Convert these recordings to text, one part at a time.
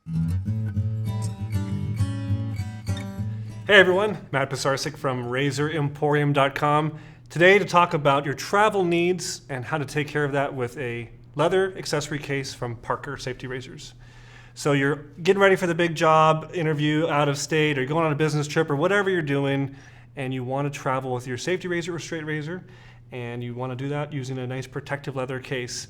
Hey everyone, Matt Pisarcik from RazorEmporium.com. Today to talk about your travel needs and how to take care of that with a leather accessory case from Parker Safety Razors. So you're getting ready for the big job interview out of state, or you're going on a business trip, or whatever you're doing, and you want to travel with your safety razor or straight razor, and you want to do that using a nice protective leather case.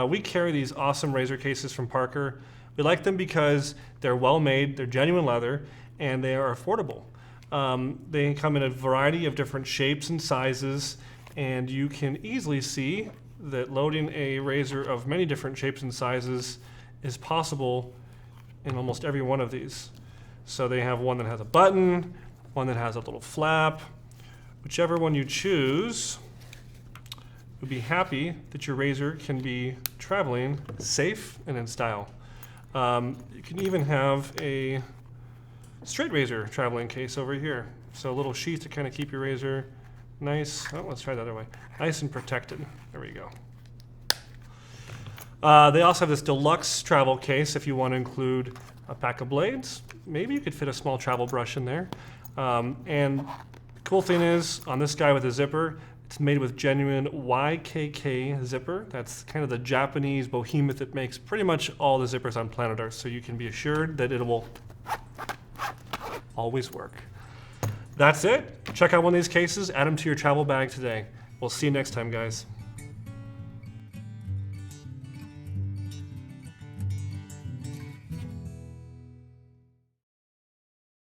We carry these awesome razor cases from Parker. We like them because they're well made, they're genuine leather, and they are affordable. They come in a variety of different shapes and sizes, and you can easily see that loading a razor of many different shapes and sizes is possible in almost every one of these. So they have one that has a button, one that has a little flap. Whichever one you choose, you'll be happy that your razor can be traveling safe and in style. You can even have a straight razor traveling case over here. So a little sheath to kind of keep your razor nice. Oh, let's try the other way. Nice and protected. There we go. They also have this deluxe travel case if you want to include a pack of blades. Maybe you could fit a small travel brush in there. And the cool thing is, on this guy with a zipper, it's made with genuine YKK zipper. That's kind of the Japanese behemoth that makes pretty much all the zippers on planet Earth. So you can be assured that it will always work. That's it. Check out one of these cases, add them to your travel bag today. We'll see you next time, guys.